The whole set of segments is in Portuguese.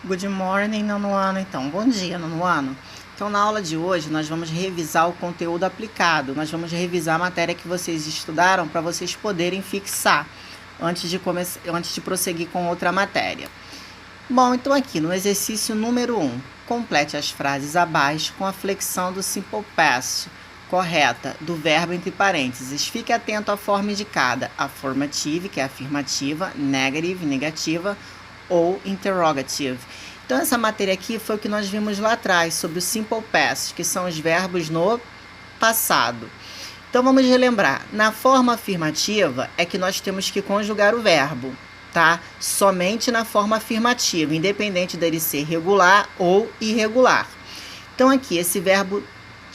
Good morning, nono ano. Então, bom dia, nono ano. Então, na aula de hoje, nós vamos revisar o conteúdo aplicado. Nós vamos revisar a matéria que vocês estudaram para vocês poderem fixar antes de prosseguir com outra matéria. Bom, então aqui no exercício número 1, complete as frases abaixo com a flexão do simple past correta do verbo entre parênteses. Fique atento à forma indicada: affirmative, que é afirmativa, negative, negativa, ou interrogative. Então, essa matéria aqui foi o que nós vimos lá atrás, sobre o simple past, que são os verbos no passado. Então, vamos relembrar. Na forma afirmativa é que nós temos que conjugar o verbo, tá? Somente na forma afirmativa, independente dele ser regular ou irregular. Então, aqui, esse verbo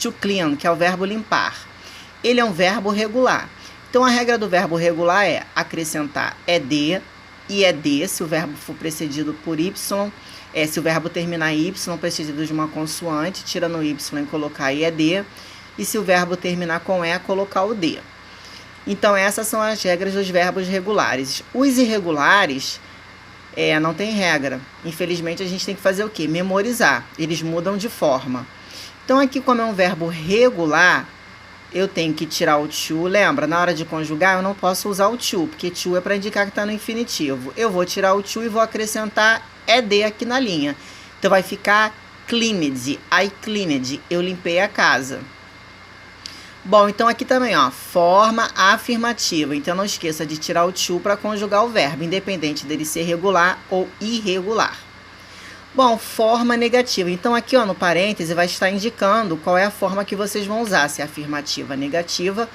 to clean, que é o verbo limpar, ele é um verbo regular. Então, a regra do verbo regular é acrescentar ed, e ed, se o verbo for precedido por y, se o verbo terminar em y, precedido de uma consoante, tira no y e colocar ied, e se o verbo terminar com e, colocar o d. Então, essas são as regras dos verbos regulares. Os irregulares, não tem regra. Infelizmente, a gente tem que fazer o quê? Memorizar. Eles mudam de forma. Então, aqui, como é um verbo regular, eu tenho que tirar o to. Lembra, na hora de conjugar, eu não posso usar o to, porque to é para indicar que está no infinitivo. Eu vou tirar o to e vou acrescentar ed aqui na linha. Então, vai ficar cleaned, I cleaned, eu limpei a casa. Bom, então aqui também, ó, forma afirmativa. Então, não esqueça de tirar o to para conjugar o verbo, independente dele ser regular ou irregular. Bom, forma negativa. Então, aqui, ó, no parêntese, vai estar indicando qual é a forma que vocês vão usar, se é afirmativa, negativa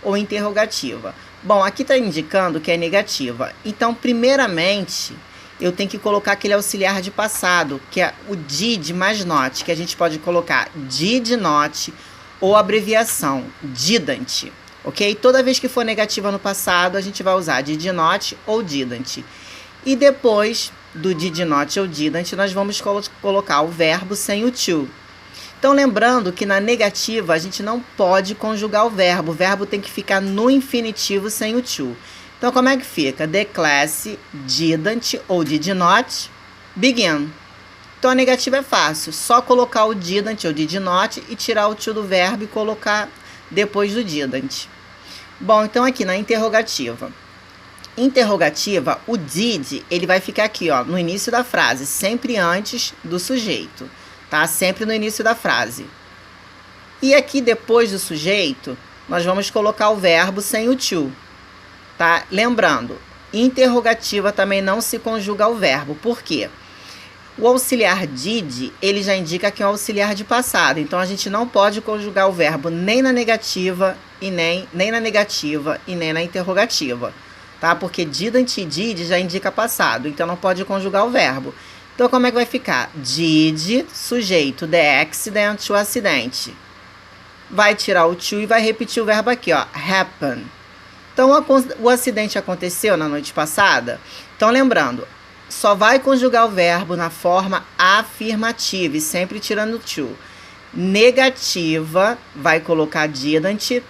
ou interrogativa. Bom, aqui está indicando que é negativa. Então, primeiramente, eu tenho que colocar aquele auxiliar de passado, que é o did mais not, que a gente pode colocar did not ou abreviação, didn't, ok? Toda vez que for negativa no passado, a gente vai usar did not ou didn't. E depois do did not ou didn't, nós vamos colocar o verbo sem o to. Então, lembrando que na negativa, a gente não pode conjugar o verbo tem que ficar no infinitivo sem o to. Então, como é que fica? The class didn't ou did not begin. Então, a negativa é fácil, só colocar o didn't ou did not e tirar o to do verbo e colocar depois do didn't. Bom, então aqui na interrogativa. Interrogativa, o did, ele vai ficar aqui, ó, no início da frase, sempre antes do sujeito, tá? Sempre no início da frase. E aqui, depois do sujeito, nós vamos colocar o verbo sem o to, tá? Lembrando, interrogativa também não se conjuga o verbo. Por quê? O auxiliar did, ele já indica que é um auxiliar de passado. Então, a gente não pode conjugar o verbo nem na negativa e nem na negativa e nem na interrogativa. Tá? Porque didn't e did já indica passado, então não pode conjugar o verbo. Então, como é que vai ficar? Did, sujeito, the accident, o acidente. Vai tirar o to e vai repetir o verbo aqui, ó, happen. Então, o acidente aconteceu na noite passada? Então, lembrando, só vai conjugar o verbo na forma afirmativa e sempre tirando o to. Negativa, vai colocar didn't,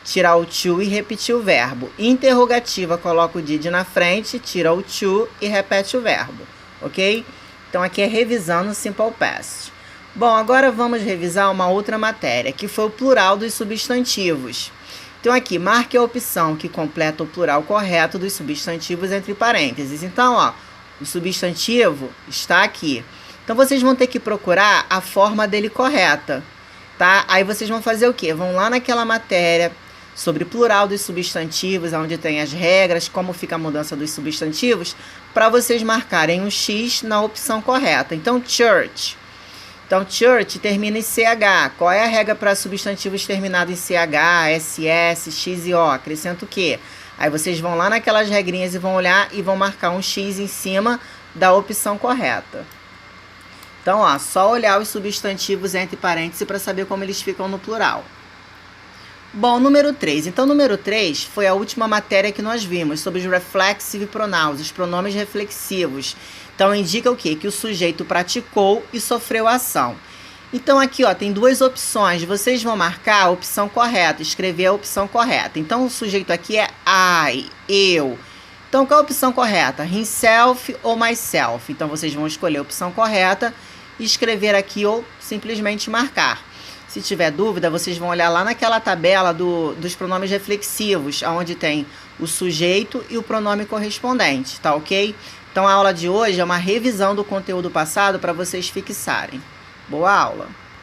tirar o to e repetir o verbo. Interrogativa, coloca o did na frente, tira o to e repete o verbo, ok? Então, aqui é revisando o simple past. Bom, agora vamos revisar uma outra matéria, que foi o plural dos substantivos. Então, aqui, marque a opção que completa o plural correto dos substantivos entre parênteses. Então, ó, o substantivo está aqui. Então, vocês vão ter que procurar a forma dele correta, tá? Aí, vocês vão fazer o quê? Vão lá naquela matéria sobre plural dos substantivos, onde tem as regras, como fica a mudança dos substantivos, para vocês marcarem um X na opção correta. Então, church. Então, church termina em CH. Qual é a regra para substantivos terminados em CH, SS, X e O? Acrescenta o quê? Aí vocês vão lá naquelas regrinhas e vão olhar e vão marcar um X em cima da opção correta. Então, ó, só olhar os substantivos entre parênteses para saber como eles ficam no plural. Bom, número 3. Então, número 3 foi a última matéria que nós vimos, sobre os reflexive pronouns, os pronomes reflexivos. Então, indica o quê? Que o sujeito praticou e sofreu a ação. Então, aqui, ó, tem duas opções. Vocês vão marcar a opção correta, escrever a opção correta. Então, o sujeito aqui é I, eu. Então, qual é a opção correta? Himself ou myself? Então, vocês vão escolher a opção correta e escrever aqui ou simplesmente marcar. Se tiver dúvida, vocês vão olhar lá naquela tabela dos pronomes reflexivos, onde tem o sujeito e o pronome correspondente, tá ok? Então, a aula de hoje é uma revisão do conteúdo passado para vocês fixarem. Boa aula!